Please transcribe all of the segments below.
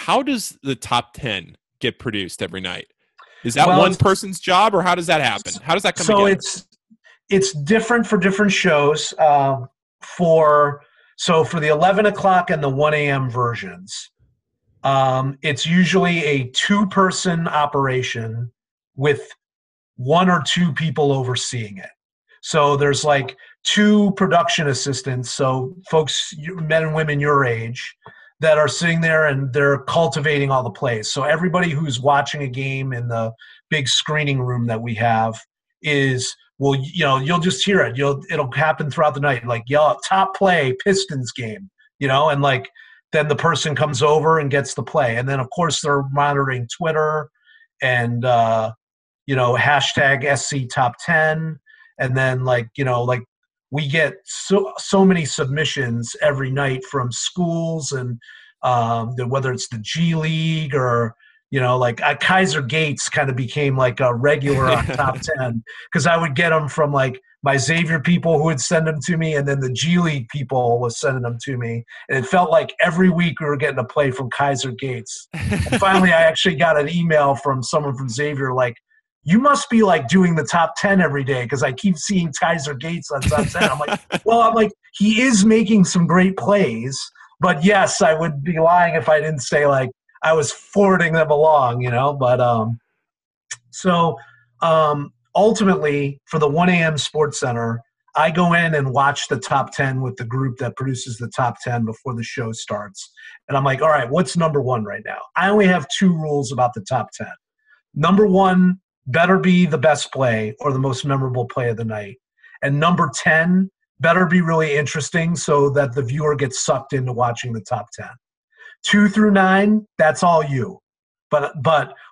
how does the top 10 get produced every night? Is that one person's job, or how does that happen? How does that come together? It's different for different shows. For the 11 o'clock and the 1 a.m. versions, it's usually a 2-person operation with 1 or 2 people overseeing it. So there's like 2 production assistants, so folks, men and women your age, that are sitting there and they're cultivating all the plays. So everybody who's watching a game in the big screening room that we have you'll just hear it. It'll happen throughout the night. Like, yell out, top play, Pistons game, and like then the person comes over and gets the play. And then, of course, they're monitoring Twitter and, hashtag SC Top 10. And then, we get so many submissions every night from schools and whether it's the G League or, Kaiser Gates kind of became like a regular on Top 10 because I would get them from like my Xavier people who would send them to me, and then the G League people was sending them to me. And it felt like every week we were getting a play from Kaiser Gates. And finally, I actually got an email from someone from Xavier like, you must be like doing the top 10 every day because I keep seeing Kaiser Gates on top 10. I'm like, he is making some great plays, but yes, I would be lying if I didn't say like I was forwarding them along, but ultimately for the 1 a.m. SportsCenter, I go in and watch the top 10 with the group that produces the top 10 before the show starts. And I'm like, all right, what's number 1 right now? I only have 2 rules about the top 10. Number 1, better be the best play or the most memorable play of the night. And number 10, better be really interesting so that the viewer gets sucked into watching the top 10. 2 through 9, that's all you. But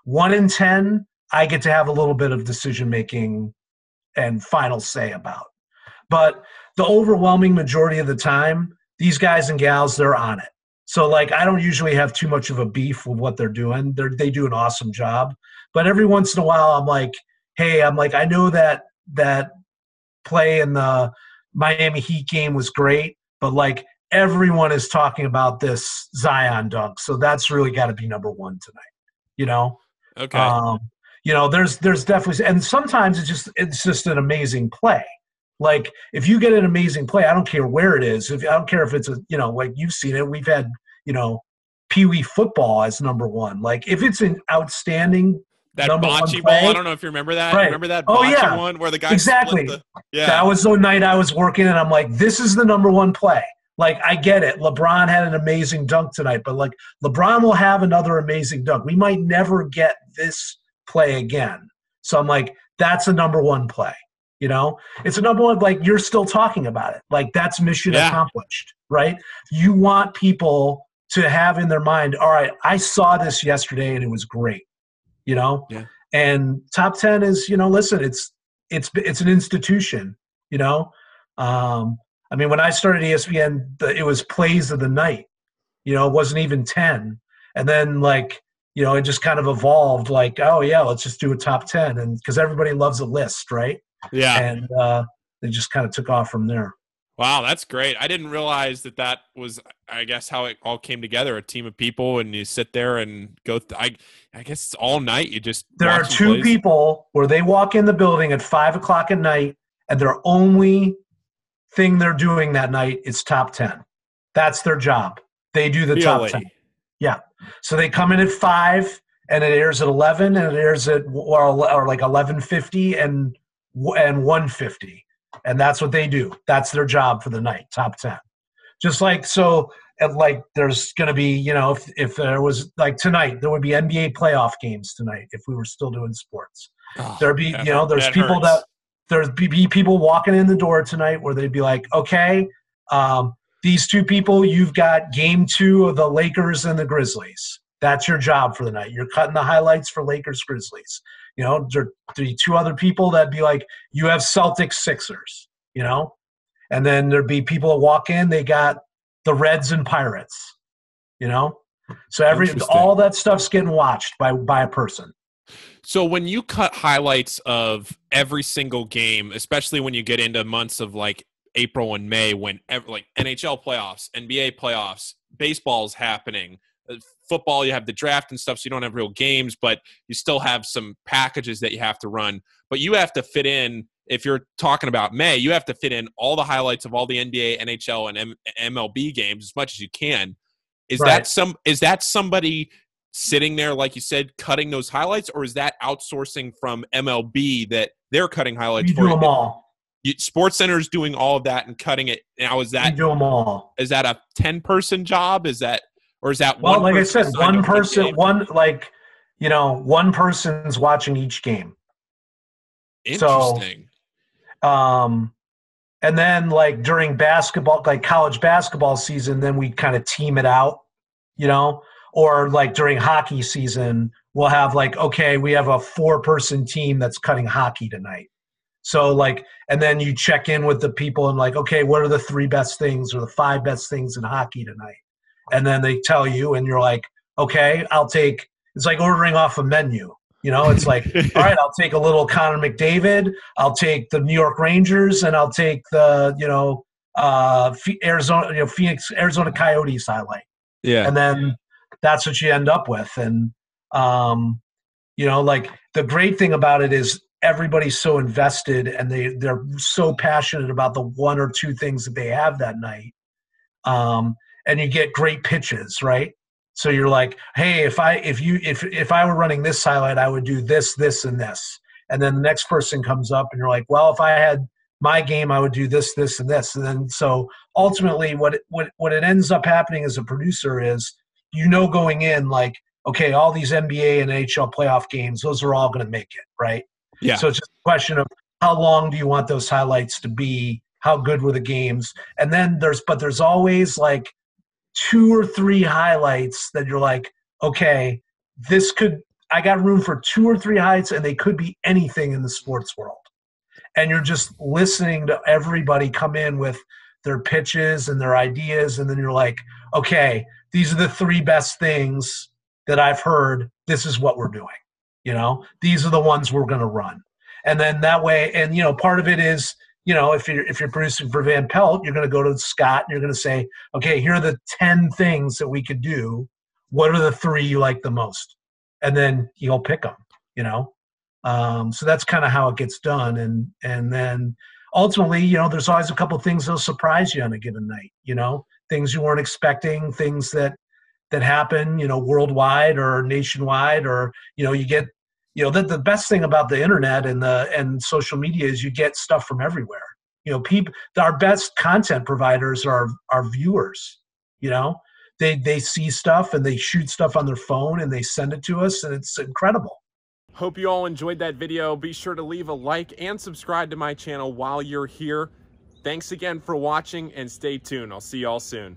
1 and 10, I get to have a little bit of decision-making and final say about. But the overwhelming majority of the time, these guys and gals, they're on it. So, I don't usually have too much of a beef with what they're doing. They do an awesome job. But every once in a while, I'm like, hey, I know that play in the Miami Heat game was great, but, everyone is talking about this Zion dunk. So that's really got to be number 1 tonight, Okay. There's definitely – and sometimes it's just an amazing play. Like, if you get an amazing play, I don't care where it is. I don't care if it's you've seen it. We've had, Pee Wee football as number 1. Like, if it's an outstanding that number bocce 1 play, ball, I don't know if you remember that. Right. Remember that bocce one where the guy exactly. Yeah. That was the night I was working, and I'm like, this is the number 1 play. Like, I get it. LeBron had an amazing dunk tonight, but LeBron will have another amazing dunk. We might never get this play again. So I'm like, that's a number 1 play. It's a number 1, you're still talking about it. That's mission accomplished, right? You want people to have in their mind, all right, I saw this yesterday and it was great, Yeah. And top 10 is, listen, it's an institution, when I started ESPN, it was plays of the night, it wasn't even 10. And then it just kind of evolved oh yeah, let's just do a top 10. And because everybody loves a list, right? Yeah. And they just kind of took off from there. Wow, that's great. I didn't realize that was, I guess, how it all came together, a team of people, and you sit there and go I guess it's all night. You just There are 2 people where they walk in the building at 5 o'clock at night, and their only thing they're doing that night is top 10. That's their job. They do the top 10. Yeah. So they come in at 5, and it airs at 11, and it airs at or 11:50 and 1:50. And that's what they do. That's their job for the night, top 10. Just there's going to be, if there was tonight, there would be NBA playoff games tonight if we were still doing sports. There'd be, there's people hurts. There'd be people walking in the door tonight where they'd be like, okay, these 2 people, you've got game 2 of the Lakers and the Grizzlies. That's your job for the night. You're cutting the highlights for Lakers Grizzlies. There'd be 2 other people that'd be like, you have Celtics Sixers, and then there'd be people that walk in, they got the Reds and Pirates, So all that stuff's getting watched by a person. So when you cut highlights of every single game, especially when you get into months of April and May, when NHL playoffs, NBA playoffs, baseball's happening, football, you have the draft and stuff, so you don't have real games, but you still have some packages that you have to run. But you have to fit in, if you're talking about May, you have to fit in all the highlights of all the NBA, NHL, and MLB games as much as you can. Is that somebody sitting there, like you said, cutting those highlights, or is that outsourcing from MLB that they're cutting highlights for? We do them all. SportsCenter is doing all of that and cutting it. Now, We do them all. Is that a 10-person job? Is that well, like I said, one person, one person's watching each game. Interesting. So, and then like during basketball, like college basketball season, then we kind of team it out, or like during hockey season, we'll have like, okay, we have a 4-person team that's cutting hockey tonight. So like, and then you check in with the people and like, okay, what are the 3 best things or the 5 best things in hockey tonight? And then they tell you, and you're like, okay, it's like ordering off a menu. It's like, all right, I'll take a little Connor McDavid, I'll take the New York Rangers, and I'll take the, Arizona Coyotes highlight. Yeah. And then that's what you end up with. And, like the great thing about it is everybody's so invested and they're so passionate about the 1 or 2 things that they have that night. And you get great pitches, right? So you're like, hey, if I were running this highlight, I would do this, this, and this. And then the next person comes up and you're like, well, if I had my game, I would do this, this, and this. And then so ultimately what it ends up happening as a producer is, going in like, okay, all these NBA and NHL playoff games, those are all going to make it, right? Yeah. So it's just a question of how long do you want those highlights to be? How good were the games? And then there's always like 2 or 3 highlights that you're like, okay, I got room for 2 or 3 highlights and they could be anything in the sports world. And you're just listening to everybody come in with their pitches and their ideas. And then you're like, okay, these are the 3 best things that I've heard. This is what we're doing. These are the ones we're going to run. And then that way, and, part of it is, if you're producing for Van Pelt, you're going to go to Scott and you're going to say, okay, here are the 10 things that we could do. What are the 3 you like the most? And then you'll pick them, so that's kind of how it gets done. And then ultimately, there's always a couple of things that'll surprise you on a given night, things you weren't expecting, things that happen, worldwide or nationwide, or, you get, the best thing about the internet and social media is you get stuff from everywhere. Our best content providers are our viewers. They see stuff and they shoot stuff on their phone and they send it to us, and it's incredible. Hope you all enjoyed that video. Be sure to leave a like and subscribe to my channel while you're here. Thanks again for watching, and stay tuned. I'll see you all soon.